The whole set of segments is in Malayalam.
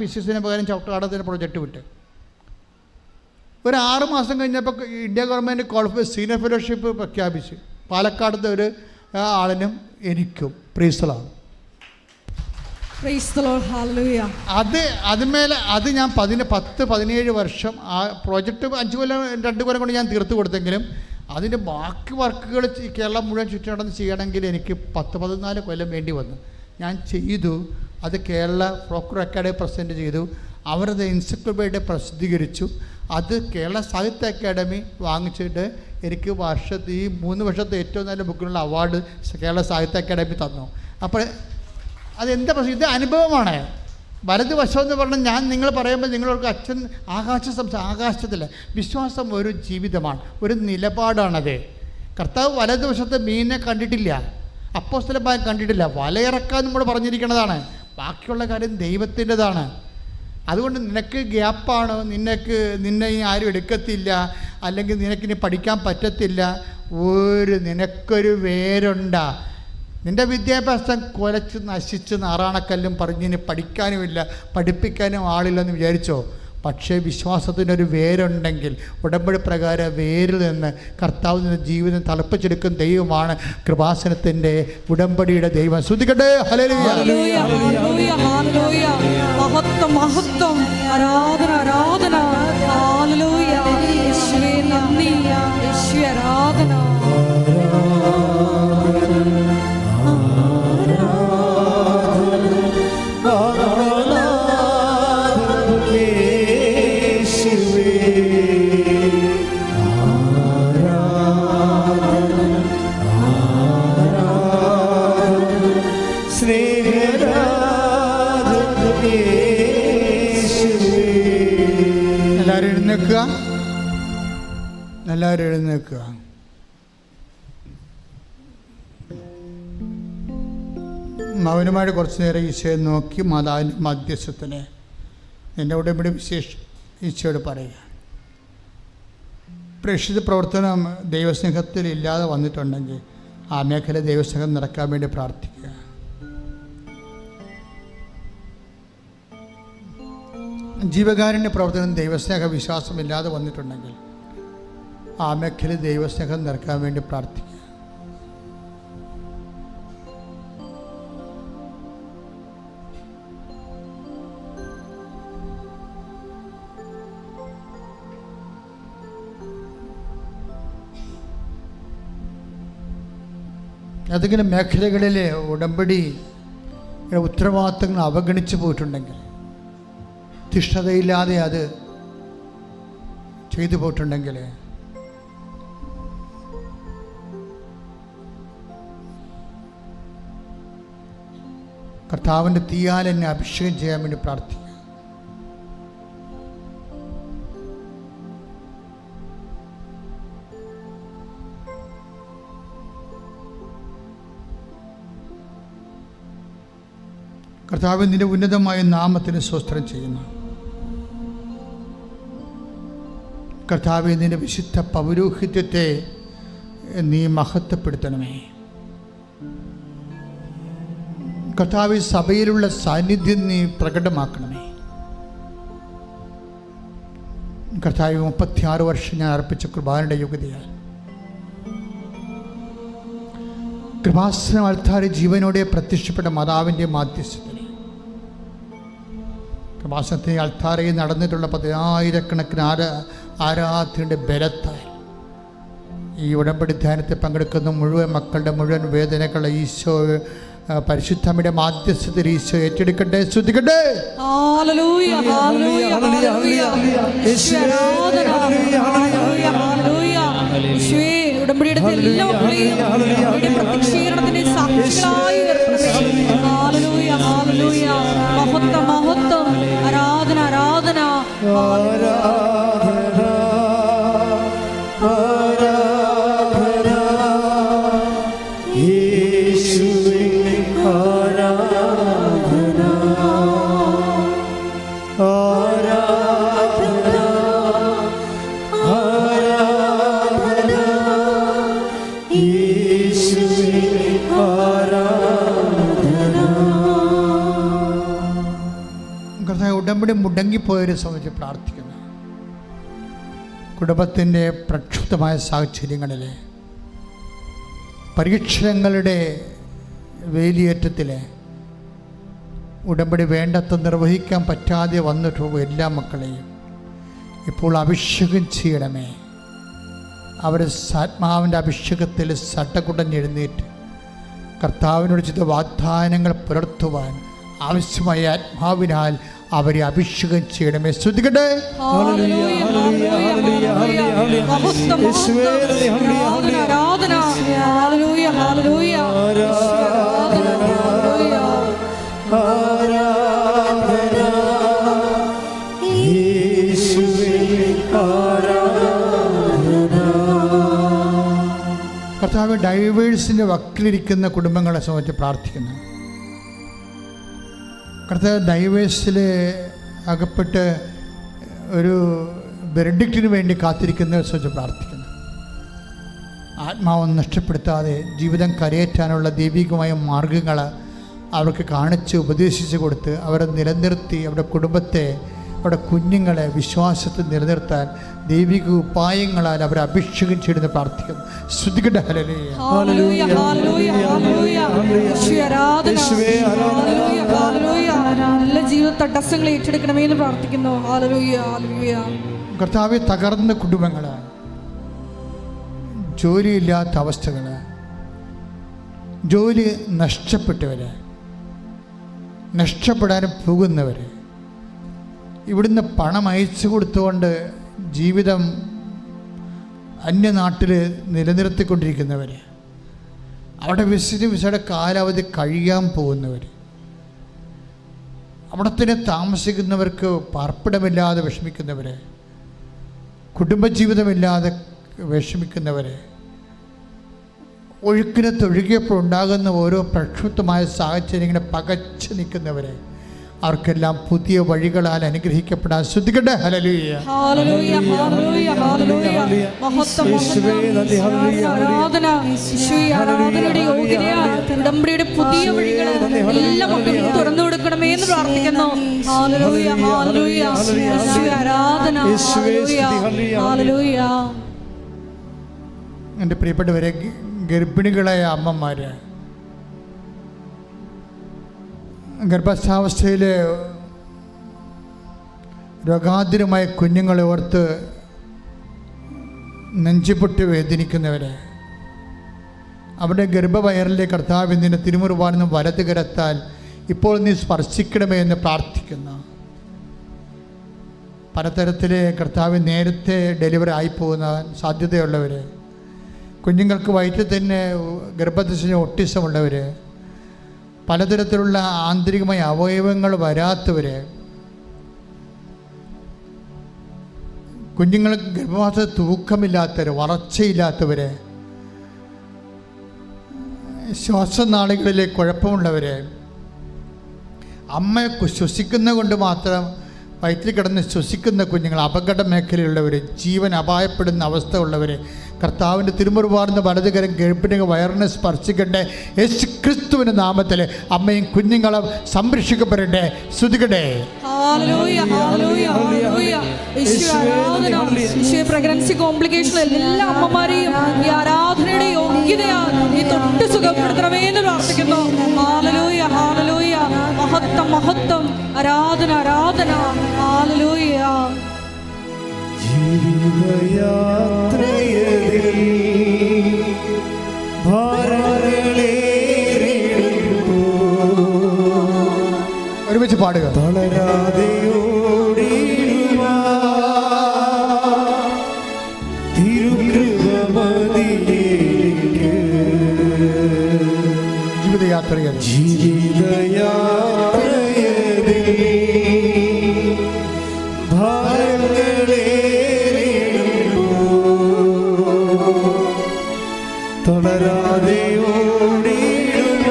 ഫിസിക്സിന് പകരം ചവിട്ടുകാടത്തിന് പ്രൊജക്റ്റ് വിട്ട്. ഒരു 6 മാസം കഴിഞ്ഞപ്പോൾ ഇന്ത്യ ഗവൺമെൻറ് സീനിയർ ഫെലോഷിപ്പ് പ്രഖ്യാപിച്ച് പാലക്കാടത്തെ ഒരു ആളിനും എനിക്കും പ്രീസലാണ്. അത് ഞാൻ 10-17 വർഷം ആ പ്രോജക്റ്റ് 5 കൊല്ലം 2 കൊല്ലം കൊണ്ട് ഞാൻ തീർത്തു കൊടുത്തെങ്കിലും അതിൻ്റെ ബാക്കി വർക്കുകൾ കേരളം മുഴുവൻ ചുറ്റുനടന്ന് ചെയ്യണമെങ്കിൽ എനിക്ക് 10-14 കൊല്ലം വേണ്ടി വന്നു. ഞാൻ ചെയ്തു. അത് കേരള ഫോക്ലോർ അക്കാഡമി പ്രസൻറ്റ് ചെയ്തു. അവരത് എൻസൈക്ലോപീഡിയ പ്രസിദ്ധീകരിച്ചു. അത് കേരള സാഹിത്യ അക്കാദമി വാങ്ങിച്ചിട്ട് എനിക്ക് ഈ 3 വർഷത്തെ ഏറ്റവും നല്ല ബുക്കിനുള്ള അവാർഡ് കേരള സാഹിത്യ അക്കാദമി തന്നു. അപ്പോൾ അതെന്താ പ്രശ്നം? ഇത് അനുഭവമാണ്. വലതുവശം എന്ന് പറഞ്ഞാൽ ഞാൻ നിങ്ങൾ പറയുമ്പോൾ നിങ്ങളോർക്ക് അച്ഛൻ ആകാശത്തില്ല. വിശ്വാസം ഒരു ജീവിതമാണ്, ഒരു നിലപാടാണത്. കർത്താവ് വലതുവശത്ത് മീനിനെ കണ്ടിട്ടില്ല, അപ്പോസ്തലന്മാരെ കണ്ടിട്ടില്ല. വലയിറക്കാൻ നമ്മൾ പറഞ്ഞിരിക്കുന്നതാണ്. ബാക്കിയുള്ള കാര്യം ദൈവത്തിൻ്റെതാണ്. അതുകൊണ്ട് നിനക്ക് ഗ്യാപ്പാണ്, നിന്നെ ആരും എടുക്കത്തില്ല, അല്ലെങ്കിൽ നിനക്കിനി പഠിക്കാൻ പറ്റത്തില്ല. നിനക്കൊരു വേരുണ്ടാ. നിൻ്റെ വിദ്യാഭ്യാസം കുലച്ച് നശിച്ച് നാറാണക്കല്ലും പറഞ്ഞിനി പഠിക്കാനുമില്ല, പഠിപ്പിക്കാനും ആളില്ലെന്ന് വിചാരിച്ചോ. പക്ഷേ വിശ്വാസത്തിനൊരു വേരുണ്ടെങ്കിൽ ഉടമ്പടി പ്രകാരം വേരിൽ നിന്ന് കർത്താവിൽ നിന്ന് ജീവിതം തളപ്പിച്ചെടുക്കും ദൈവമാണ് കൃപാസനത്തിൻ്റെ ഉടമ്പടിയുടെ ദൈവം. ശ്രദ്ധിക്കട്ടെ. ഹല്ലേലൂയ, ഹല്ലേലൂയ, ഹല്ലേലൂയ. മഹത്വം, മഹത്വം, ആരാധന, ആരാധന. ഹല്ലേലൂയ. യേശുവേ നന്ദി, യേശുവേ ആരാധന. എല്ലാവരും എഴുന്നേൽക്കുക. മൗനമായിട്ട് കുറച്ച് നേരം ഈശോയെ നോക്കി മാതാവിൻ്റെ മധ്യസ്ഥത്തിനെ നിൻ്റെ ഉടമ്പടി വിശേഷം ഈശോയോട് പറയുക. പ്രേക്ഷിത പ്രവർത്തനം ദൈവസ്നേഹത്തിൽ ഇല്ലാതെ വന്നിട്ടുണ്ടെങ്കിൽ ആ മേഖല ദൈവസ്നേഹം നടക്കാൻ വേണ്ടി പ്രാർത്ഥിക്കുക. ജീവകാരുണ്യ പ്രവർത്തനം ദൈവസ്നേഹ വിശ്വാസമില്ലാതെ വന്നിട്ടുണ്ടെങ്കിൽ ആ മേഖല ദൈവസ്നേഹം നിറക്കാൻ വേണ്ടി പ്രാർത്ഥിക്കുക. ഏതെങ്കിലും മേഖലകളിലെ ഉടമ്പടി ഉത്തരവാദിത്തങ്ങൾ അവഗണിച്ചു പോയിട്ടുണ്ടെങ്കിൽ, തിഷ്ഠതയില്ലാതെ അത് ചെയ്തു പോയിട്ടുണ്ടെങ്കിൽ കർത്താവിൻ്റെ തീയാൽ എന്നെ അഭിഷേകം ചെയ്യാൻ വേണ്ടി പ്രാർത്ഥിക്കുക. കർത്താവ് നിന്റെ ഉന്നതമായ നാമത്തിന് സ്തോത്രം ചെയ്യുന്നു. കർത്താവേ, നിന്റെ വിശുദ്ധ പൗരോഹിത്യത്തെ നീ മഹത്വപ്പെടുത്തണമേ. കർത്താവേ, സഭയിലുള്ള സാന്നിധ്യം നീ പ്രകടമാക്കണമേ. കർത്താവേ, 36 വർഷം ഞാൻ അർപ്പിച്ച കൃപാനയുടെ യോഗ്യതയാൽ കൃപാസന അൾത്താരെ ജീവനോടെ പ്രത്യക്ഷപ്പെട്ട മാതാവിൻ്റെ മാധ്യസ്ഥത്തിൽ കൃപാസനത്തിന് അൾത്താരയിൽ നടന്നിട്ടുള്ള 10,000-കണക്കിന് ആരാധനയുടെ ബലത്താൽ ഈ ഉടമ്പടി ധ്യാനത്തിൽ പങ്കെടുക്കുന്ന മുഴുവൻ മക്കളുടെ മുഴുവൻ വേദനകളെ ഈശോ പരിശുദ്ധമ്മയുടെ മാധ്യസ്ഥത്തിൽ ഈശോ ഏറ്റെടുക്കട്ടെ. ശ്രദ്ധിക്കട്ടെ. ഹല്ലേലൂയ, ഹല്ലേലൂയ, ഹല്ലേലൂയ. യേശുവേ, ഉടമ്പടിയുടെ എല്ലാ മക്കളെയും പ്രത്യക്ഷീകരണത്തിന്റെ സാക്ഷികളായി ഉയർത്തണമേ. ഹല്ലേലൂയ, ഹല്ലേലൂയ. മഹത്വം, മഹത്വം, ആരാധന, ആരാധന. ഉടമ്പടി മുടങ്ങിപ്പോയവരെ സംബന്ധിച്ച് പ്രാർത്ഥിക്കുന്നു. കുടുംബത്തിൻ്റെ പ്രക്ഷുബ്ധമായ സാഹചര്യങ്ങളിൽ, പരീക്ഷണങ്ങളുടെ വേലിയേറ്റത്തിൽ ഉടമ്പടി വേണ്ടത്ര നിർവഹിക്കാൻ പറ്റാതെ വന്നിട്ടുള്ള എല്ലാ മക്കളെയും ഇപ്പോൾ അഭിഷേകം ചെയ്യണമേ. അവർ ആത്മാവിൻ്റെ അഭിഷേകത്തിൽ സടകുടഞ്ഞെഴുന്നേറ്റ് കർത്താവിനോട് ചെയ്ത വാഗ്ദാനങ്ങൾ പുലർത്തുവാൻ ആവശ്യമായ ആത്മാവിനാൽ അവരെ അഭിഷേകം ചെയ്യണമേ. ശ്രദ്ധിക്കട്ടെ. കർത്താവ് ഡൈവേഴ്സിൻ്റെ വക്കിലിരിക്കുന്ന കുടുംബങ്ങളെ സംബന്ധിച്ച് പ്രാർത്ഥിക്കുന്നു. കർത്താവ് ഡൈവേഴ്സിൽ അകപ്പെട്ട് ഒരു വെർഡിക്റ്റിന് വേണ്ടി കാത്തിരിക്കുന്നവരെ സംബന്ധിച്ച് പ്രാർത്ഥിക്കുന്നു. ആത്മാവൊന്നും നഷ്ടപ്പെടുത്താതെ ജീവിതം കരയേറ്റാനുള്ള ദൈവികമായ മാർഗങ്ങൾ അവർക്ക് കാണിച്ച് ഉപദേശിച്ച് കൊടുത്ത് അവരെ നിലനിർത്തി അവരുടെ കുടുംബത്തെ, അവരുടെ കുഞ്ഞുങ്ങളെ വിശ്വാസത്തിൽ നിലനിർത്താൻ ദൈവിക ഉപായങ്ങളാൽ അവരെ അഭിഷേകം ചെയ്തെന്ന് പ്രാർത്ഥിക്കുന്നു. ശ്രദ്ധിക്കട്ടെ. ഹല്ലേലൂയ, ഹല്ലേലൂയ, ഹല്ലേലൂയ, ഹല്ലേലൂയ. നല്ല ജീവിത തടസ്സങ്ങൾ ഏറ്റെടുക്കണമേ എന്ന് പ്രാർത്ഥിക്കുന്നു. ഹല്ലേലൂയ, ഹല്ലേലൂയ. കർത്താവേ, തകർന്ന കുടുംബങ്ങൾ, ജോലിയില്ലാത്ത അവസ്ഥകൾ, ജോലി നഷ്ടപ്പെട്ടവർ, നഷ്ടപ്പെടാൻ പോകുന്നവർ, ഇവിടുന്ന് പണം അയച്ചു കൊടുത്തുകൊണ്ട് ജീവിതം അന്യനാട്ടിൽ നിലനിർത്തിക്കൊണ്ടിരിക്കുന്നവർ, അവിടെ വിസയുടെ കാലാവധി കഴിയാൻ പോകുന്നവർ, അവിടെ തന്നെ താമസിക്കുന്നവർക്ക് പാർപ്പിടമില്ലാതെ വിഷമിക്കുന്നവർ, കുടുംബജീവിതമില്ലാതെ വിഷമിക്കുന്നവർ, ഒഴുക്കിനത്തൊഴുകിയപ്പോൾ ഉണ്ടാകുന്ന ഓരോ പ്രക്ഷുബ്ധമായ സാഹചര്യങ്ങളെ പകച്ചു നിൽക്കുന്നവർ, അവർക്കെല്ലാം പുതിയ വഴികളാൽ അനുഗ്രഹിക്കപ്പെടാൻ. ശ്രദ്ധിക്കട്ടെ. ഹല്ലേലൂയ, ഹല്ലേലൂയ, ഹല്ലേലൂയ, ഹല്ലേലൂയ. മഹത്വം, ആരാധന, യേശുവേ, ആരാധനയുടെ യോഗ്യതയാൽ ഉടമ്പടിയുടെ പുതിയ വഴികൾ എല്ലാ മക്കൾക്കും തുറന്നു കൊടുക്കണമേ എന്ന് പ്രാർത്ഥിക്കുന്നു. ഹല്ലേലൂയ, ഹല്ലേലൂയ, യേശുവേ, ആരാധന, ഹല്ലേലൂയ, ഹല്ലേലൂയ. എൻ്റെ പ്രിയപ്പെട്ടവരെ, ഗർഭിണികളായ അമ്മമാർ, ഗർഭാവസ്ഥയിൽ രോഗാതുരമായ കുഞ്ഞുങ്ങളെ ഓർത്ത് നെഞ്ചുപൊട്ടി വേദനിക്കുന്നവർ, അവിടെ ഗർഭവയറിലെ കർത്താവ് നിന്റെ തിരുമുറുവാണെന്ന് വലത് കരത്താൽ ഇപ്പോൾ നീ സ്പർശിക്കണമേ എന്ന് പ്രാർത്ഥിക്കുന്നു. പലതരത്തിലെ കർത്താവ് നേരത്തെ ഡെലിവറി ആയിപ്പോകുന്ന സാധ്യതയുള്ളവർ, കുഞ്ഞുങ്ങൾക്ക് വയറ്റിൽ തന്നെ ഗർഭദശ ഓട്ടിസം ഉള്ളവർ, പലതരത്തിലുള്ള ആന്തരികമായ അവയവങ്ങൾ വരാത്തവർ, കുഞ്ഞുങ്ങൾക്ക് ഗർഭവാസ തൂക്കമില്ലാത്തവർ, വളർച്ചയില്ലാത്തവർ, ശ്വാസനാളികളിലെ കുഴപ്പമുള്ളവർ, അമ്മ ശ്വസിക്കുന്ന കൊണ്ട് മാത്രം വയറ്റിൽ കിടന്ന് ശ്വസിക്കുന്ന കുഞ്ഞുങ്ങൾ, അപകട മേഖലയുള്ളവർ, ജീവൻ അപായപ്പെടുന്ന അവസ്ഥ ഉള്ളവർ, കർത്താവിൻ്റെ തിരുമുറുവാർന്ന വലതുകരം ഗർഭിണിക വയറിനെ സ്പർശിക്കട്ടെ. യേശു ക്രിസ്തുവിൻ്റെ നാമത്തിൽ അമ്മയും കുഞ്ഞുങ്ങളും സംരക്ഷിക്കപ്പെടട്ടെ. ശ്രുതികട്ടെ. പ്രഗ്നൻസി കോംപ്ലിക്കേഷൻ എല്ലാ അമ്മമാരെയും ഈ ആരാധനയുടെ യോഗ്യതയാൽ ഈ തൊട്ട് സുഖപ്പെടുത്തണമേ എന്ന് പ്രാർത്ഥിക്കുന്നു. ഹല്ലേലൂയ, ഹല്ലേലൂയ. മഹത്വം, മഹത്വം, ആരാധന, ആരാധന. ഹല്ലേലൂയ. ഒരുമിച്ച് പാടുക. ജീവിതയാത്രയിൽ തളരാതെ ഓടിയിടുക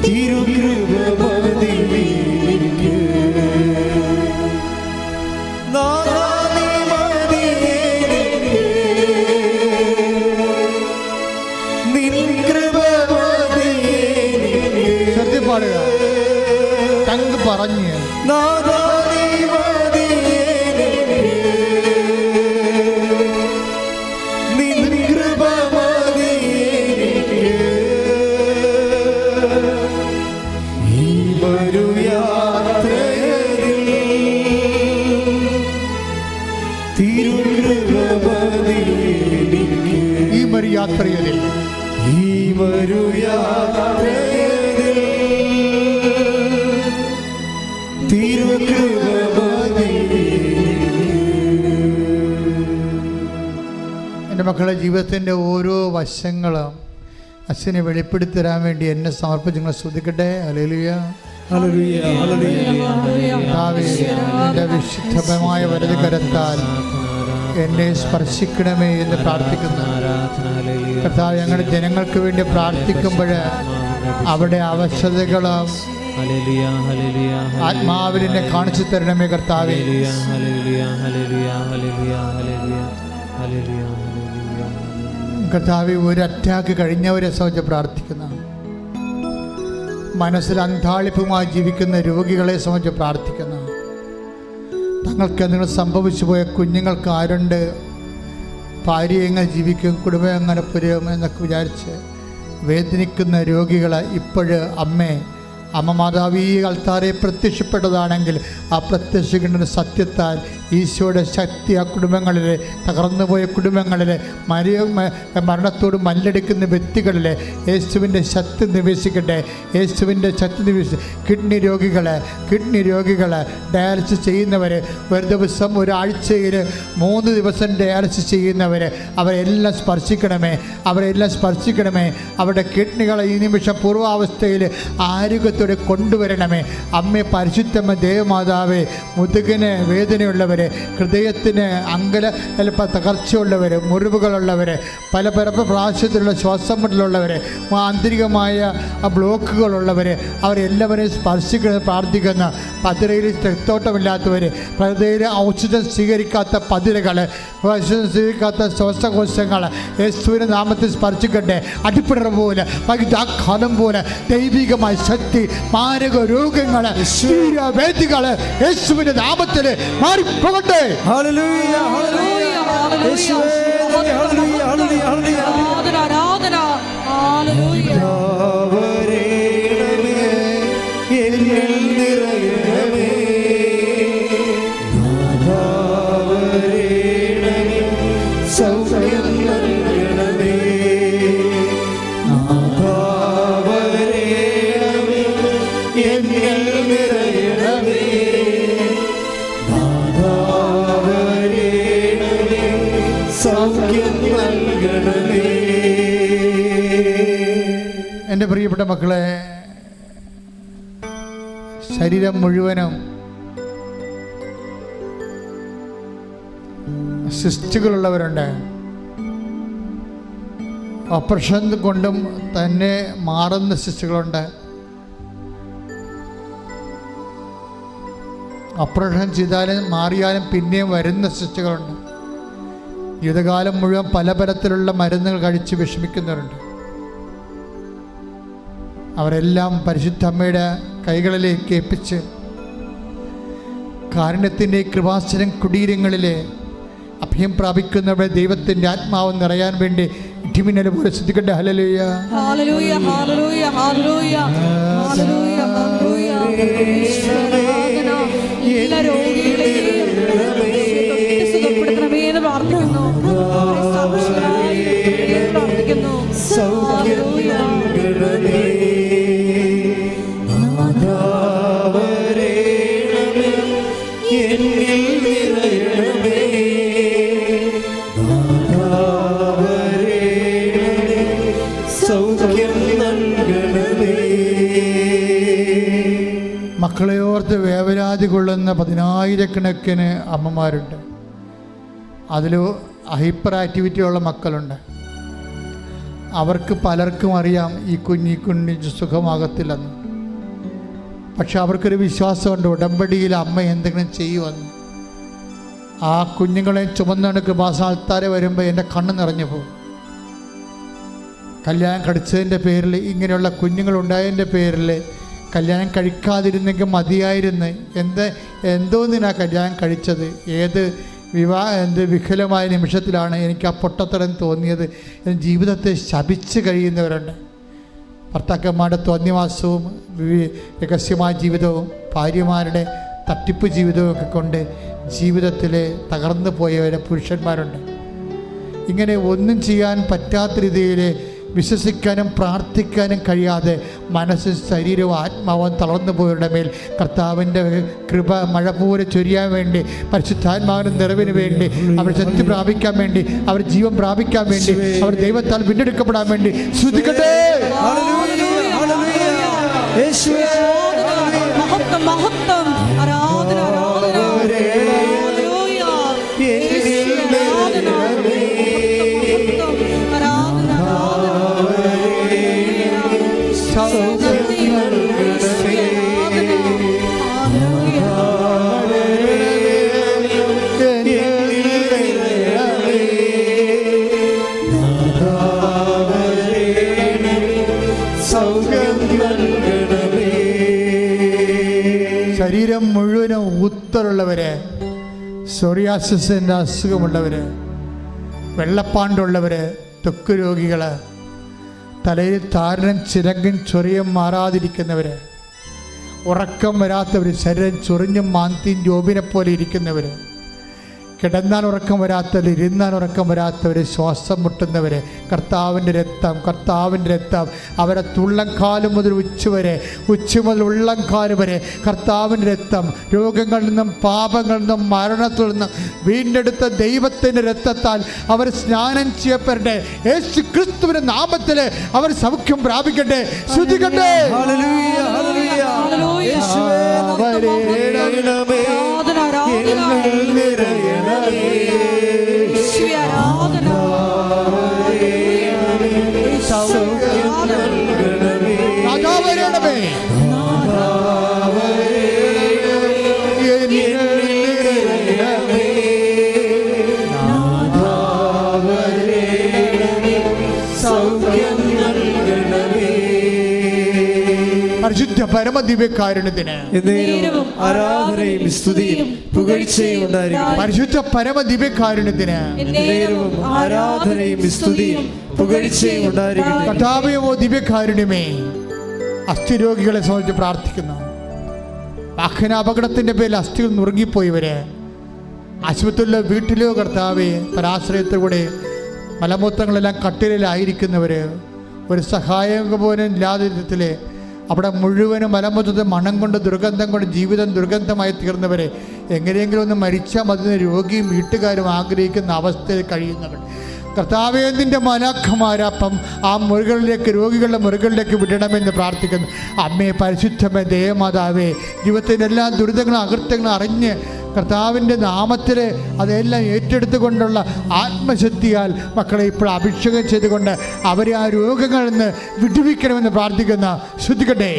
തിരുകൃപ മതിക്ക് നാദി മതിക്ക് നിൻ കൃപ ടങ്ക് പറഞ്ഞ് നാഥാ നീ മതി എനിക്ക്. നിൻ കൃപ മതി എനിക്ക്. ഈ വരു യാത്രയിൽ തിരുകൃപ മതി എനിക്ക്. ഈ ഒരു യാത്രയിൽ ഈ വരു യാത്രയിൽ തിരുകൃപ മതി. എൻ്റെ മക്കളുടെ ജീവിതത്തിൻ്റെ ഓരോ വശങ്ങളും അച്ഛനെ വെളിപ്പെടുത്തി തരാൻ വേണ്ടി എന്നെ സമർപ്പിച്ച് നിങ്ങൾ ശ്രദ്ധിക്കട്ടെ. ഹല്ലേലൂയ. ഹല്ലേലൂയ, ഹല്ലേലൂയ. കർത്താവേ, നിന്റെ വിശുദ്ധമായ വലത് കരത്താൽ എന്നെ സ്പർശിക്കണമേ എന്ന് പ്രാർത്ഥിക്കുന്നു. കർത്താവ്, ഞങ്ങളുടെ ജനങ്ങൾക്ക് വേണ്ടി പ്രാർത്ഥിക്കുമ്പോൾ അവിടെ അവശതകളും ആത്മാവിൽ എന്നെ കാണിച്ചു തരണമേ കർത്താവേ. കർത്താവേ, ഒരു അറ്റാക്ക് കഴിഞ്ഞവരെ സംബന്ധിച്ച് പ്രാർത്ഥിക്കുന്ന, മനസ്സിൽ അന്താളിപ്പുമായി ജീവിക്കുന്ന രോഗികളെ സംബന്ധിച്ച് പ്രാർത്ഥിക്കുന്ന, തങ്ങൾക്ക് എന്തെങ്കിലും സംഭവിച്ചു പോയ കുഞ്ഞുങ്ങൾക്ക് ആരുണ്ട്, ഭാര്യ എങ്ങനെ ജീവിക്കും, കുടുംബം എങ്ങനെ പുരോഗമനം എന്നൊക്കെ വിചാരിച്ച് വേദനിക്കുന്ന രോഗികളെ ഇപ്പോഴ് അമ്മ മാതാവ് ഈ അൾത്താരെ പ്രത്യക്ഷപ്പെട്ടതാണെങ്കിൽ ആ പ്രത്യക്ഷിക്കുന്ന സത്യത്താൽ ഈശോയുടെ ശക്തി ആ കുടുംബങ്ങളിലെ തകർന്നുപോയ കുടുംബങ്ങളിലെ മരണത്തോട് മല്ലടിക്കുന്ന വ്യക്തികളിലെ യേശുവിൻ്റെ ശക്തി നിവേശിക്കട്ടെ. യേശുവിൻ്റെ ശക്തി നിവേശിച്ച് കിഡ്നി രോഗികൾ ഡയാലിസിസ് ചെയ്യുന്നവർ, ഒരു ദിവസം ഒരാഴ്ചയിൽ 3 ദിവസം ഡയാലിസിസ് ചെയ്യുന്നവർ, അവരെല്ലാം സ്പർശിക്കണമേ. അവരുടെ കിഡ്നികളെ ഈ നിമിഷം പൂർവാവസ്ഥയിൽ ആരോഗ്യത്തോടെ കൊണ്ടുവരണമേ. അമ്മേ പരിശുദ്ധമ്മ ദേവമാതാവേ, മുതുകിന് വേദനയുള്ളവർ, ഹൃദയത്തിന് തകർച്ചയുള്ളവർ, മുറിവുകളുള്ളവർ, പല പ്രാവശ്യത്തിലുള്ള ശ്വാസം മുട്ടലുള്ളവർ, ആന്തരികമായ ബ്ലോക്കുകളുള്ളവർ, അവരെല്ലാവരെയും സ്പർശിക്കുന്നത് പ്രാർത്ഥിക്കുന്ന, പതിരയിൽ രക്തോട്ടമില്ലാത്തവർ, പതിരയിൽ ഔഷധം സ്വീകരിക്കാത്ത പതിരകൾ, ഔഷധം സ്വീകരിക്കാത്ത ശ്വാസകോശങ്ങൾ യേശുവിൻ്റെ നാമത്തിൽ സ്പർശിക്കട്ടെ. അടിപ്പിടർ പോലെ വൈദ്യാഘാതം പോലെ ദൈവികമായ ശക്തി, മാരക രോഗങ്ങൾ, വേദികൾ യേശുവിൻ്റെ നാമത്തിൽ മാറിപ്പോകട്ടെ. ഹല്ലേലൂയ, ഹല്ലേലൂയ. യേശുവേ, ഹല്ലേലൂയ, ഹല്ലേലൂയ, ഹല്ലേലൂയ. ആരാധന. ഹല്ലേലൂയ. വരേണമേ, എന്നിൽ നിറയണമേ. നാഥാ വരേണമേ, സൗഖ്യം നൽകണമേ. നാഥാ വരേണമേ, എന്നിൽ നിറയണമേ. നാഥാ വരേണമേ, സൗഖ്യം നൽകണമേ. എൻ്റെ പ്രിയപ്പെട്ട മക്കളെ, ശരീരം മുഴുവനും സിസ്റ്റുകളുള്ളവരുണ്ട്. ഓപ്പറേഷൻ കൊണ്ടും തന്നെ മാറുന്ന സിസ്റ്റുകളുണ്ട്. ഓപ്പറേഷൻ ചെയ്താലും മാറിയാലും പിന്നെയും വരുന്ന സിസ്റ്റുകളുണ്ട്. ജീവിതകാലം മുഴുവൻ പലതരത്തിലുള്ള മരുന്നുകൾ കഴിച്ച് വിഷമിക്കുന്നവരുണ്ട്. അവരെല്ലാം പരിശുദ്ധ അമ്മയുടെ കൈകളിലേക്ക് ഏൽപ്പിച്ച് കാരുണ്യത്തിൻ്റെ കൃപാസനം കുടീരങ്ങളിലെ അഭയം പ്രാപിക്കുന്നവരുടെ ദൈവത്തിൻ്റെ ആത്മാവ് നിറയാൻ വേണ്ടി ഇടിമിന്നൽ പോലെ ശ്രദ്ധിക്കട്ടെ. ഹല്ലേലൂയ, ഹല്ലേലൂയ, ഹല്ലേലൂയ, ഹല്ലേലൂയ, ഹല്ലേലൂയ, ഹല്ലേലൂയ. ആരാധന. എല്ലാ രോഗികളെയും സുഖപ്പെടുത്തണമേ എന്ന് പ്രാർത്ഥിക്കുന്നു. പ്രാർത്ഥിക്കുന്നു. ഹല്ലേലൂയ. നാഥാ വരേണമേ, എന്നിൽ നിറയണമേ. നാഥാ വരേണമേ, സൗഖ്യം നൽകണമേ. മക്കളെ ഓർത്ത് വേവലാതി കൊള്ളുന്ന 10,000-കണക്കിന് അമ്മമാരുണ്ട്. അതിൽ ഹൈപ്പർ ആക്ടിവിറ്റി ഉള്ള മക്കളുണ്ട്. അവർക്ക് പലർക്കും അറിയാം ഈ കുഞ്ഞി സുഖമാകത്തില്ലെന്ന്. പക്ഷെ അവർക്കൊരു വിശ്വാസമുണ്ട്, ഉടമ്പടിയിൽ അമ്മ എന്തെങ്കിലും ചെയ്യുമെന്ന്. ആ കുഞ്ഞുങ്ങളെ ചുമന്നാണ് കൃപാസ്ഥാനത്താരെ വരുമ്പോൾ എൻ്റെ കണ്ണ് നിറഞ്ഞു പോകും. കല്യാണം കഴിച്ചതിൻ്റെ പേരിൽ, ഇങ്ങനെയുള്ള കുഞ്ഞുങ്ങളുണ്ടായതിൻ്റെ പേരിൽ കല്യാണം കഴിക്കാതിരുന്നെങ്കിൽ മതിയായിരുന്നു. എന്തോന്നിനാ കല്യാണം കഴിച്ചത്? എന്ത് വികലമായ നിമിഷത്തിലാണ് എനിക്ക് ആ പൊട്ടത്തരം തോന്നിയത്. ജീവിതത്തെ ശപിച്ച് കഴിയുന്നവരുണ്ട്. ഭർത്താക്കന്മാരുടെ തോന്നിവാസവും രഹസ്യമായ ജീവിതവും ഭാര്യമാരുടെ തട്ടിപ്പ് ജീവിതവും ഒക്കെ കൊണ്ട് ജീവിതത്തിൽ തകർന്നു പോയവരെ പുരുഷന്മാരുണ്ട്. ഇങ്ങനെ ഒന്നും ചെയ്യാൻ പറ്റാത്ത രീതിയിൽ വിശ്വസിക്കാനും പ്രാർത്ഥിക്കാനും കഴിയാതെ മനസ്സും ശരീരവും ആത്മാവും തളർന്നു പോയവരുടെ മേൽ കർത്താവിൻ്റെ കൃപ മഴ പോലെ ചൊരിയാൻ വേണ്ടി, പരിശുദ്ധാത്മാവിൻ്റെ നിറവിന് വേണ്ടി, അവർ ശക്തി പ്രാപിക്കാൻ വേണ്ടി, അവർ ജീവൻ പ്രാപിക്കാൻ വേണ്ടി, അവർ ദൈവത്താൽ വീണ്ടെടുക്കപ്പെടാൻ വേണ്ടി ശ്രദ്ധിക്കട്ടെ. ശരീരം മുഴുവനും ഊത്തലുള്ളവര്, സോറിയാസിസിൻ്റെ അസുഖമുള്ളവര്, വെള്ളപ്പാണ്ടുള്ളവര്, ത്വക്ക് രോഗികള്, തലയിൽ താരനും ചിരങ്ങും ചൊറിയും മാറാതിരിക്കുന്നവർ, ഉറക്കം വരാത്തവർ, ശരീരം ചൊറിഞ്ഞും മാന്തിയും ജോബിനെ പോലെ ഇരിക്കുന്നവർ, കിടന്നാൽ ഉറക്കം വരാത്തവർ, ഇരുന്നാൽ ഉറക്കം വരാത്തവർ, ശ്വാസം മുട്ടുന്നവർ, കർത്താവിൻ്റെ രക്തം അവരെ തുള്ളംകാലം മുതൽ ഉച്ച മുതൽ ഉള്ളംകാലം വരെ കർത്താവിൻ്റെ രക്തം രോഗങ്ങളിൽ നിന്നും പാപങ്ങളിൽ നിന്നും മരണത്തിൽ നിന്നും വീണ്ടെടുത്ത ദൈവത്തിൻ്റെ രക്തത്താൽ അവർ സ്നാനം ചെയ്യപ്പെടട്ടെ. യേശു ക്രിസ്തുവിൻ്റെ നാമത്തിൽ അവർ സൗഖ്യം പ്രാപിക്കട്ടെ. ശ്രുതിക്കട്ടെ. പരിശുദ്ധ പരമദിവ്യകാരുണ്യത്തിന് ആരാധനയും സ്തുതിയും പുകഴ്ചയും ഉണ്ടായിരിക്കട്ടെ. പരിശുദ്ധ പരമദിവ്യകാരുണ്യത്തിന് ആരാധനയും സ്തുതിയും പുകഴ്ചയും ഉണ്ടായിരിക്കട്ടെ. കർത്താവേ, ഓ ദിവ്യകാരുണ്യമേ, അസ്ഥിരോഗികളെ സംബന്ധിച്ച് പ്രാർത്ഥിക്കുന്നു. വാഹന അപകടത്തിൻ്റെ പേരിൽ അസ്ഥികൾ നുറുങ്ങിപ്പോയവര്, ആശുപത്രിയിലോ വീട്ടിലോ കർത്താവേ പരാശ്രയത്തോടെ മലമൂത്രങ്ങളെല്ലാം കട്ടിലായിരിക്കുന്നവര്, ഒരു സഹായം പോലും ഇല്ലാതെ വിധത്തിൽ അവിടെ മുഴുവനും മലമൂത്രത്തെ മണം കൊണ്ട് ദുർഗന്ധം കൊണ്ട് ജീവിതം ദുർഗന്ധമായി തീർന്നവരെ, എങ്ങനെയെങ്കിലും ഒന്ന് മരിച്ചാൽ മതി രോഗിയും വീട്ടുകാരും ആഗ്രഹിക്കുന്ന അവസ്ഥയിൽ കഴിയുന്നവർ, കർത്താവേ നിൻ്റെ മലാഖമാരപ്പം ആ മുറികളിലേക്ക്, രോഗികളുടെ മുറികളിലേക്ക് വിടണമെന്ന് പ്രാർത്ഥിക്കുന്നു. അമ്മേ, പരിശുദ്ധമേ, ദേവമാതാവേ, ജീവിതത്തിൻ്റെ എല്ലാ ദുരിതങ്ങളും അകൃത്യങ്ങളും അറിഞ്ഞ് കർത്താവിൻ്റെ നാമത്തിൽ അതെല്ലാം ഏറ്റെടുത്തുകൊണ്ടുള്ള ആത്മശക്തിയാൽ മക്കളെ ഇപ്പോൾ അഭിഷേകം ചെയ്തുകൊണ്ട് അവരെ ആ രോഗങ്ങളിൽ നിന്ന് വിടുവിക്കണമെന്ന് പ്രാർത്ഥിക്കുന്ന. ശ്രദ്ധിക്കട്ടെ.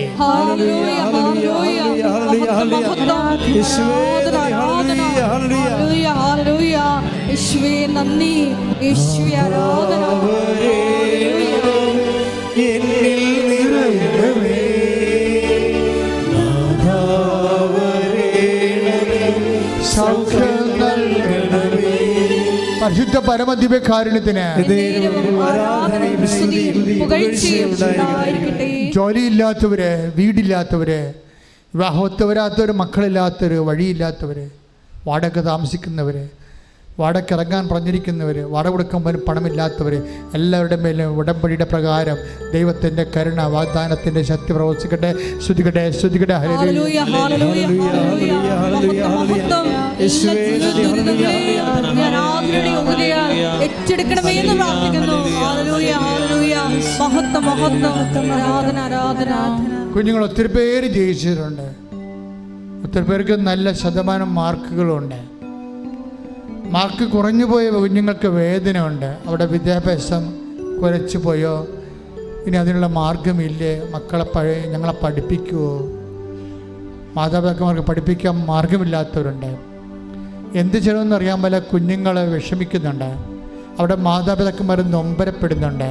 പരിശുദ്ധ പരമദിവ്യകാരുണ്യത്തിന് ജോലിയില്ലാത്തവര്, വീടില്ലാത്തവര്, വിവാഹോത്തവരാത്തവര്, മക്കളില്ലാത്തവര്, വഴിയില്ലാത്തവര്, വാടക താമസിക്കുന്നവര്, വാടക ഇറങ്ങാൻ പറഞ്ഞിരിക്കുന്നവർ, വാടക കൊടുക്കാൻ പണമില്ലാത്തവർ, എല്ലാവരുടെ മേലും ഉടമ്പടിയുടെ പ്രകാരം ദൈവത്തിൻ്റെ കരുണ വാഗ്ദാനത്തിൻ്റെ ശക്തി പ്രവർത്തിക്കട്ടെ. ശ്രുതിക്കട്ടെ, ശ്രുതിക്കട്ടെ. കുഞ്ഞുങ്ങൾ ഒത്തിരി പേര് ജയിച്ചിട്ടുണ്ട്. ഒത്തിരി പേർക്ക് നല്ല ശതമാനം മാർക്കുകളുണ്ട്. മാർക്ക് കുറഞ്ഞു പോയ കുഞ്ഞുങ്ങൾക്ക് വേദന ഉണ്ട്. അവിടെ വിദ്യാഭ്യാസം കുറച്ചു പോയോ, ഇനി അതിനുള്ള മാർഗമില്ലേ, ഞങ്ങളെ പഠിപ്പിക്കുമോ? മാതാപിതാക്കന്മാർക്ക് പഠിപ്പിക്കാൻ മാർഗമില്ലാത്തവരുണ്ട്. എന്ത് ചെയ്യണമെന്ന് അറിയാൻ പല കുഞ്ഞുങ്ങൾ വിഷമിക്കുന്നുണ്ട്. അവിടെ മാതാപിതാക്കന്മാർ നൊമ്പരപ്പെടുന്നുണ്ട്.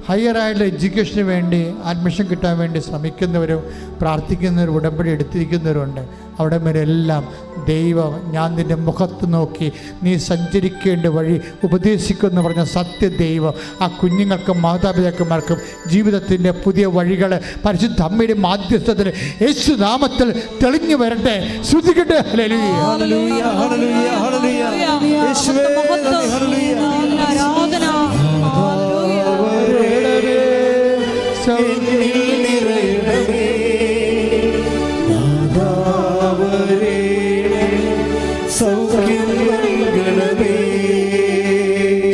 ഹയർ ആയിട്ടുള്ള എഡ്യൂക്കേഷന് വേണ്ടി അഡ്മിഷൻ കിട്ടാൻ വേണ്ടി ശ്രമിക്കുന്നവരും പ്രാർത്ഥിക്കുന്നവരും ഉടമ്പടി എടുത്തിരിക്കുന്നവരുണ്ട്. അവിടെ വരെല്ലാം ദൈവം ഞാൻ നിൻ്റെ മുഖത്ത് നോക്കി നീ സഞ്ചരിക്കേണ്ട വഴി ഉപദേശിക്കുമെന്ന് പറഞ്ഞ സത്യ ദൈവം ആ കുഞ്ഞുങ്ങൾക്കും മാതാപിതാക്കന്മാർക്കും ജീവിതത്തിൻ്റെ പുതിയ വഴികൾ പരിശുദ്ധ അമ്മയുടെ മാധ്യസ്ഥത്തിൽ യേശു നാമത്തിൽ തെളിഞ്ഞു വരട്ടെ. ശ്രുതിക്കട്ടെ. ഹല്ലേലൂയ. ഹല്ലേലൂയ, ഹല്ലേലൂയ, ഹല്ലേലൂയ. യേശുവേ നന്ദി, ഹല്ലേലൂയ. ആരാധന.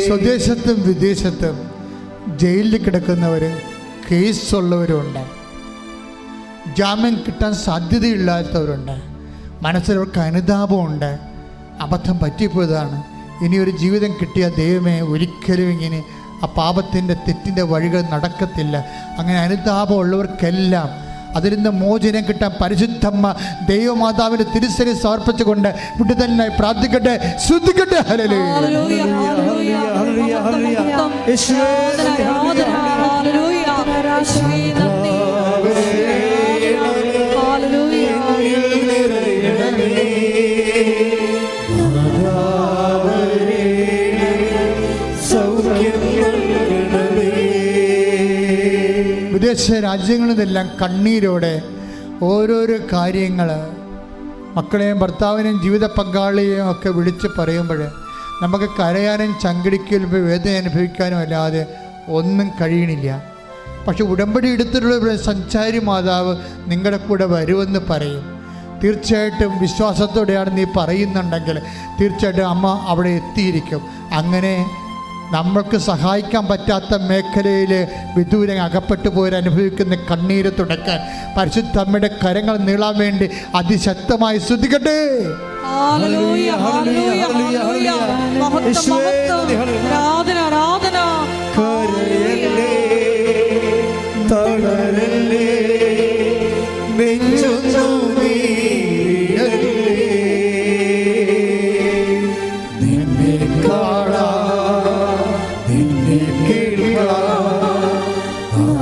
സ്വദേശത്തും വിദേശത്തും ജയിലിൽ കിടക്കുന്നവർ, കേസുള്ളവരുണ്ട്, ജാമ്യം കിട്ടാൻ സാധ്യതയില്ലാത്തവരുണ്ട്, മനസ്സിലവർക്ക് അനുതാപമുണ്ട്, അബദ്ധം പറ്റിപ്പോയതാണ്, ഇനിയൊരു ജീവിതം കിട്ടിയ ദൈവമേ ഒരിക്കലും ഇങ്ങനെ ആ പാപത്തിൻ്റെ തെറ്റിൻ്റെ വഴികൾ നടക്കത്തില്ല. അങ്ങനെ അനുതാപമുള്ളവർക്കെല്ലാം അതിൽ നിന്ന് മോചനം കിട്ടാൻ പരിശുദ്ധമ്മ ദൈവമാതാവിൻ്റെ തിരുസരി സമർപ്പിച്ചുകൊണ്ട് വിടുതലിനായി പ്രാർത്ഥിക്കട്ടെ. ശ്രദ്ധിക്കട്ടെ. ഹല്ലേലൂയ. ഹല്ലേലൂയ, ഹല്ലേലൂയ, ഹല്ലേലൂയ, ഹല്ലേലൂയ. യേശുവേ നന്ദി, ആരാധന. ഹല്ലേലൂയ. യേശുവേ നന്ദി. ഹല്ലേലൂയ. വിദേശ രാജ്യങ്ങളിൽ നിന്നെല്ലാം കണ്ണീരോടെ ഓരോരോ കാര്യങ്ങൾ മക്കളെയും ഭർത്താവിനെയും ജീവിത പങ്കാളിയെയും ഒക്കെ വിളിച്ച് പറയുമ്പോൾ നമുക്ക് കരയാനും ചങ്കിടിക്കലും വേദന അനുഭവിക്കാനും അല്ലാതെ ഒന്നും കഴിയണില്ല. പക്ഷെ ഉടമ്പടി എടുത്തിട്ടുള്ള സഞ്ചാരി മാതാവ് നിങ്ങളുടെ കൂടെ വരുമെന്ന് പറയും. തീർച്ചയായിട്ടും വിശ്വാസത്തോടെയാണ് നീ പറയുന്നുണ്ടെങ്കിൽ തീർച്ചയായിട്ടും അമ്മ അവിടെ എത്തിയിരിക്കും. അങ്ങനെ നമ്മൾക്ക് സഹായിക്കാൻ പറ്റാത്ത മേഖലയിൽ വിദൂരം അകപ്പെട്ടു പോരനുഭവിക്കുന്ന കണ്ണീര് തുടക്കാൻ പരിശുദ്ധ അമ്മയുടെ കരങ്ങൾ നീളാൻ വേണ്ടി അതിശക്തമായി സ്തുതിക്കട്ടെ. ഹല്ലേലൂയ, ഹല്ലേലൂയ, ഹല്ലേലൂയ. മഹത്വം, മഹത്വം. ആരാധന, ആരാധന. കരയല്ലേ, തളരല്ലേ, നെഞ്ചൊന്നു വീഴല്ലേ, നിന്നെ കാണാൻ നിന്നെ കേൾക്കാൻ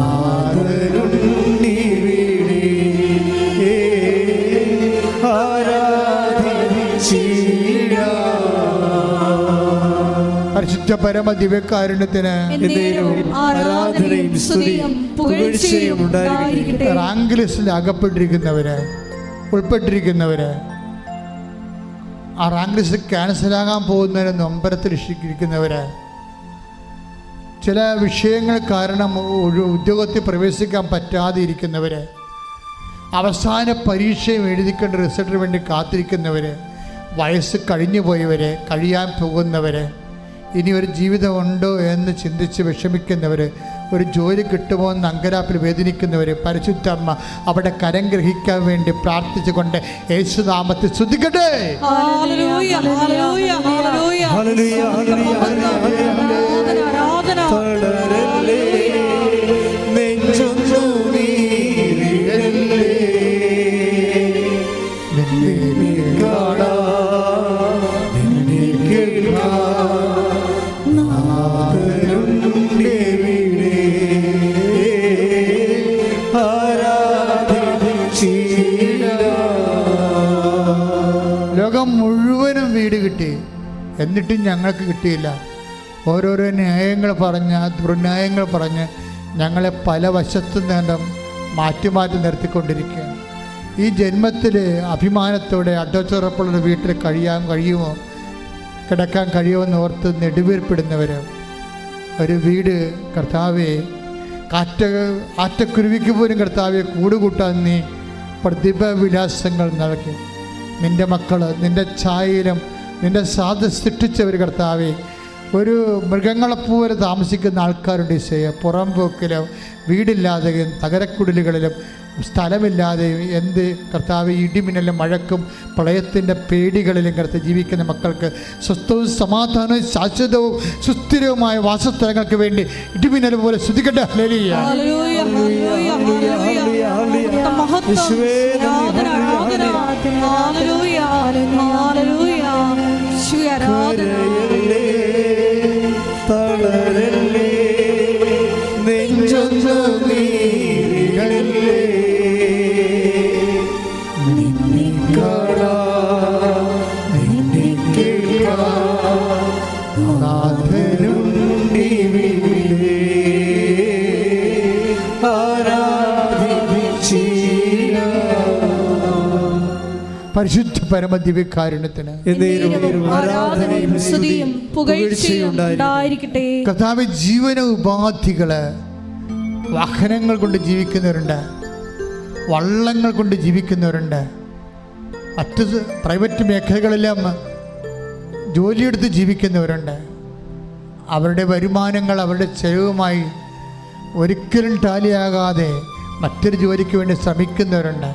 ആദരുണ്ണി വീടേ പരിശുദ്ധ പരമ ദിവ്യകാരുണ്യത്തിന് ആരാധനയും സ്തുതിയും പുകഴ്ചയും ഉണ്ടായിരിക്കട്ടെ. റാങ്ക് ലിസ്റ്റിൽ അകപ്പെട്ടിരിക്കുന്നവര്, ഉൾപ്പെട്ടിരിക്കുന്നവര്, ആ റാങ്ക് ലിസ്റ്റ് ക്യാൻസലാകാൻ പോകുന്നവരെ നൊമ്പരത്തിൽ ഇരിക്കുന്നവര്, ചില വിഷയങ്ങൾ കാരണം ഉദ്യോഗത്തിൽ പ്രവേശിക്കാൻ പറ്റാതെ ഇരിക്കുന്നവര്, അവസാന പരീക്ഷയും എഴുതിക്കേണ്ട റിസൾട്ടിന് വേണ്ടി കാത്തിരിക്കുന്നവർ, വയസ്സ് കഴിഞ്ഞു പോയവർ, കഴിയാൻ പോകുന്നവർ, ഇനി ഒരു ജീവിതമുണ്ടോ എന്ന് ചിന്തിച്ച് വിഷമിക്കുന്നവർ, ഒരു ജോലി കിട്ടുമോ എന്ന് അങ്കരാപ്പിൽ വേദനിക്കുന്നവർ, പരിശുദ്ധ അമ്മ അവിടെ കരം ഗ്രഹിക്കാൻ വേണ്ടി പ്രാർത്ഥിച്ചുകൊണ്ട് യേശുനാമത്തിൽ സ്തുതിക്കട്ടെ. ഹല്ലേലൂയ, ഹല്ലേലൂയ, ഹല്ലേലൂയ. ഹല്ലേലൂയ, ഹല്ലേലൂയ, ആരാധന. തളരല്ലേ, നെഞ്ചൊന്നു വീഴല്ലേ, നിന്നെ കാണാൻ നിന്നെ കേൾക്കാൻ ആദരുണ്ണി വീടേ ലോകം മുഴുവനും വീട് കിട്ടി, എന്നിട്ടും ഞങ്ങൾക്ക് കിട്ടിയില്ല. ഓരോരോ ന്യായങ്ങൾ പറഞ്ഞ്, ദുർന്യായങ്ങൾ പറഞ്ഞ് ഞങ്ങളെ പല വശത്തു നിന്നും മാറ്റി മാറ്റി നിർത്തിക്കൊണ്ടിരിക്കുകയാണ്. ഈ ജന്മത്തിൽ അഭിമാനത്തോടെ അഡ്വച്ചുറപ്പുള്ളൊരു വീട്ടിൽ കഴിയുമോ, കിടക്കാൻ കഴിയുമെന്ന് ഓർത്ത് നെടുവീർപ്പിടുന്നവർ, ഒരു വീട് കർത്താവെ, ആറ്റക്കുരുവിക്ക് പോലും കർത്താവെ കൂടുകൂട്ടാൻ നീ പ്രതിഭവിലാസങ്ങൾ നൽകി. നിൻ്റെ മക്കൾ നിൻ്റെ ഛായയിലും നിൻ്റെ സാധ സൃഷ്ടിച്ചവർ കർത്താവെ, ഒരു മൃഗങ്ങളെപ്പോലെ താമസിക്കുന്ന ആൾക്കാരുണ്ട് ഈശോയെ. പുറംപോക്കിലും വീടില്ലാതെയും തകരക്കുടലുകളിലും സ്ഥലമില്ലാതെയും എന്ത് കർത്താവ് ഇടിമിന്നലും മഴക്കും പ്രളയത്തിൻ്റെ പേടികളിലും കർത്താവ് ജീവിക്കുന്ന മക്കൾക്ക് സ്വസ്ഥവും സമാധാനവും ശാശ്വതവും സുസ്ഥിരവുമായ വാസസ്ഥലങ്ങൾക്ക് വേണ്ടി ഇടിമിന്നൽ പോലെ സ്തുതിക്കട്ടെ. ഹല്ലേലൂയ, ഹല്ലേലൂയ, ഹല്ലേലൂയ, ഹല്ലേലൂയ. മഹത്വം, ആരാധന, ആരാധന. ഹല്ലേലൂയ, ഹല്ലേലൂയ. യേശുവേ ആരാധന. തളരല്ലേ, പരിശുദ്ധ പരമദിവ്യകാരുണ്യത്തിന് ആരാധനയും സ്തുതിയും പുകഴ്ചയും ഉണ്ടായിരിക്കട്ടെ. കർത്താവേ, ജീവന ഉപാധികള് വാഹനങ്ങൾ കൊണ്ട് ജീവിക്കുന്നവരുണ്ട്, വള്ളങ്ങൾ കൊണ്ട് ജീവിക്കുന്നവരുണ്ട്, മറ്റ് പ്രൈവറ്റ് മേഖലകളെല്ലാം ജോലിയെടുത്ത് ജീവിക്കുന്നവരുണ്ട്. അവരുടെ വരുമാനങ്ങൾ അവരുടെ ചെലവുമായി ഒരിക്കലും ടാലിയാകാതെ മറ്റൊരു ജോലിക്ക് വേണ്ടി ശ്രമിക്കുന്നവരുണ്ട്.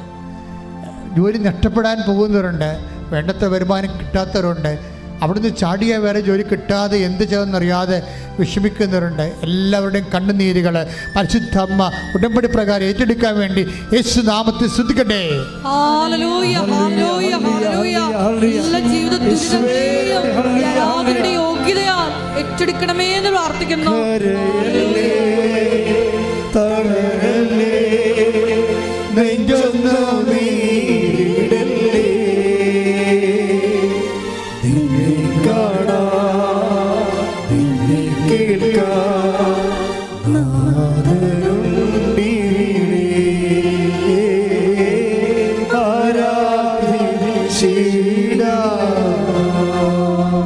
ജോലി നഷ്ടപ്പെടാൻ പോകുന്നവരുണ്ട്, വേണ്ടത്ര വരുമാനം കിട്ടാത്തവരുണ്ട്, അവിടുന്ന് ചാടിയ വേറെ ജോലി കിട്ടാതെ എന്ത് ചെയ്യുമെന്നറിയാതെ വിഷമിക്കുന്നവരുണ്ട്. എല്ലാവരുടെയും കണ്ണുനീരുകൾ പരിശുദ്ധ അമ്മ ഉടമ്പടി പ്രകാരം ഏറ്റെടുക്കാൻ വേണ്ടി യേശു നാമത്തിൽ സ്തുതിക്കട്ടെ. യോഗ്യതയാൽ ഏറ്റെടുക്കണമേ എന്ന് പ്രാർത്ഥിക്കുന്നു.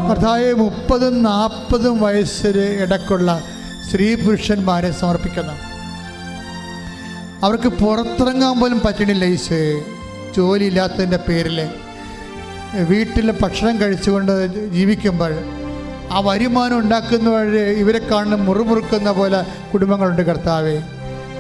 കർത്താവേ, 30-40 വയസ്സിന് ഇടയ്ക്കുള്ള സ്ത്രീ പുരുഷന്മാരെ സമർപ്പിക്കുന്നു. അവർക്ക് പുറത്തിറങ്ങാൻ പോലും പറ്റണില്ല. ഈശോയെ, ജോലിയില്ലാത്തതിൻ്റെ പേരിൽ വീട്ടിൽ ഭക്ഷണം കഴിച്ചുകൊണ്ട് ജീവിക്കുമ്പോൾ ആ വരുമാനം ഉണ്ടാക്കുന്നവർ ഇവരെ കാണുന്ന മുറുമുറുക്കുന്ന പോലെ കുടുംബങ്ങളുണ്ട് കർത്താവേ.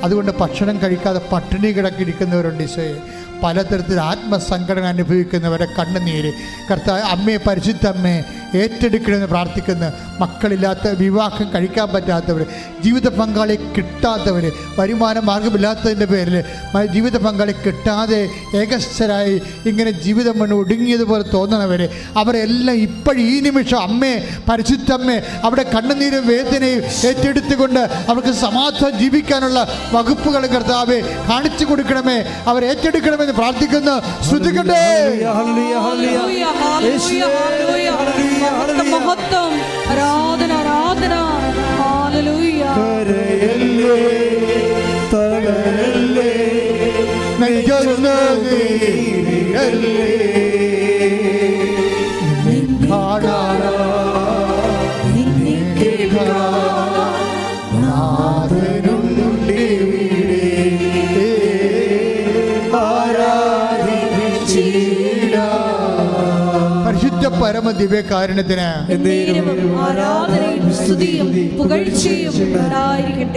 അതുകൊണ്ട് ഭക്ഷണം കഴിക്കാതെ പട്ടിണി കിടക്കിയിരിക്കുന്നവരുണ്ട് ഈശോയെ. പലതരത്തിൽ ആത്മസങ്കടം അനുഭവിക്കുന്നവരെ കണ്ണുനീര് കർത്താവ് അമ്മയെ, പരിശുദ്ധ അമ്മയെ ഏറ്റെടുക്കണമെന്ന് പ്രാർത്ഥിക്കുന്നു. മക്കളില്ലാത്ത, വിവാഹം കഴിക്കാൻ പറ്റാത്തവർ, ജീവിത പങ്കാളി കിട്ടാത്തവർ, വരുമാന മാർഗമില്ലാത്തതിൻ്റെ പേരിൽ ജീവിത പങ്കാളി കിട്ടാതെ ഏകസ്ഥരായി ഇങ്ങനെ ജീവിതം മുഴുവൻ ഒടുങ്ങിയതുപോലെ തോന്നണവർ, അവരെല്ലാം ഇപ്പോഴും ഈ നിമിഷം അമ്മയെ, പരിശുദ്ധ അമ്മയെ അവിടെ കണ്ണുനീരും വേദനയും ഏറ്റെടുത്തുകൊണ്ട് അവർക്ക് സമാധാനം ജീവിക്കാനുള്ള വകുപ്പുകൾ കർത്താവെ കാണിച്ചു കൊടുക്കണമേ, അവർ ഏറ്റെടുക്കണമെന്ന് പ്രാർത്ഥിക്കുന്നു. ശ്രുതിക്കട്ടെ. മഹത്വം, ആരാധന, ആരാധന. ഹല്ലേലൂയ. പരിശുദ്ധ പരമ ദിവ്യകാരുണ്യത്തിന്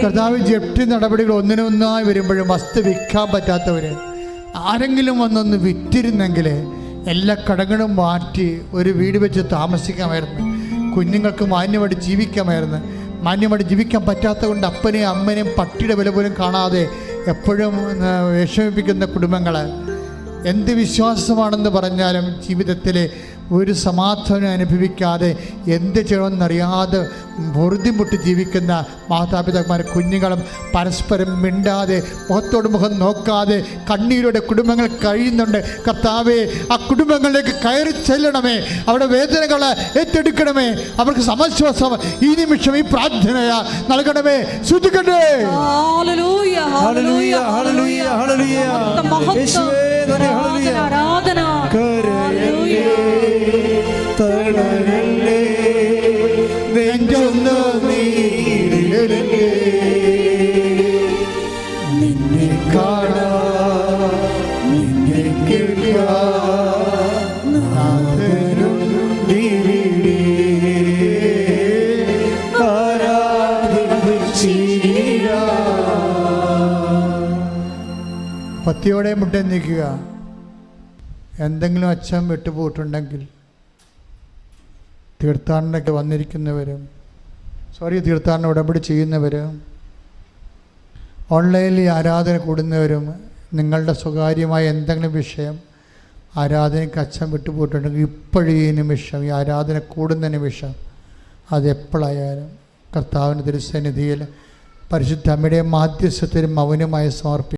കർത്താവ്, ജപ്തി നടപടികൾ ഒന്നിനൊന്നായി വരുമ്പോഴും വസ്തു വിൽക്കാൻ പറ്റാത്തവർ ആരെങ്കിലും വന്നൊന്ന് വിറ്റിരുന്നെങ്കിൽ എല്ലാ കടങ്ങളും മാറ്റി ഒരു വീട് വെച്ച് താമസിക്കാമായിരുന്നു, കുഞ്ഞുങ്ങൾക്ക് മാന്യമായിട്ട് ജീവിക്കാമായിരുന്നു. മാന്യമായിട്ട് ജീവിക്കാൻ പറ്റാത്തത് കൊണ്ട് അപ്പനെയും അമ്മനെയും പട്ടിയുടെ വില പോലും കാണാതെ എപ്പോഴും വിഷമിപ്പിക്കുന്ന കുടുംബങ്ങൾ. എന്ത് വിശ്വാസമാണെന്ന് പറഞ്ഞാലും ജീവിതത്തിൽ ഒരു സമാധാനം അനുഭവിക്കാതെ എന്ത് ചെയ്യണമെന്നറിയാതെ പൊറുതിമുട്ടി ജീവിക്കുന്ന മാതാപിതാക്കന്മാർ, കുഞ്ഞുങ്ങളും പരസ്പരം മിണ്ടാതെ മുഖത്തോട് മുഖം നോക്കാതെ കണ്ണീരോടെ കുടുംബങ്ങൾ കഴിയുന്നുണ്ട്. കർത്താവേ, ആ കുടുംബങ്ങളിലേക്ക് കയറി ചെല്ലണമേ, അവിടെ വേദനകൾ ഏറ്റെടുക്കണമേ, അവർക്ക് സമാശ്വാസം ഈ നിമിഷം ഈ പ്രാർത്ഥന നൽകണമേ. ശ്രുതിക്കട്ടെ. ആരാധന. നെഞ്ചൊന്നു നീരിലേ നിന്നെ കാണാ നിന്നെ കേൾക്കാ പത്തിയോടെ മുട്ട നിൽക്കുക. എന്തെങ്കിലും അച്ഛൻ വിട്ടുപോയിട്ടുണ്ടെങ്കിൽ തീർത്ഥാടനമൊക്കെ വന്നിരിക്കുന്നവരും തീർത്ഥാടന ഉടമ്പടി ചെയ്യുന്നവരും ഓൺലൈനിൽ ആരാധന കൂടുന്നവരും നിങ്ങളുടെ സ്വകാര്യമായ എന്തെങ്കിലും വിഷയം ആരാധനയ്ക്ക് അച്ഛൻ വിട്ടുപോയിട്ടുണ്ടെങ്കിൽ ഇപ്പോഴീ നിമിഷം, ഈ ആരാധന കൂടുന്ന നിമിഷം, അതെപ്പോഴായാലും കർത്താവിൻ്റെ തിരുസന്നിധിയിൽ പരിശുദ്ധ അമ്മയുടെ മാധ്യസ്ഥത്തിലും മൗനമായി സമർപ്പിക്കും.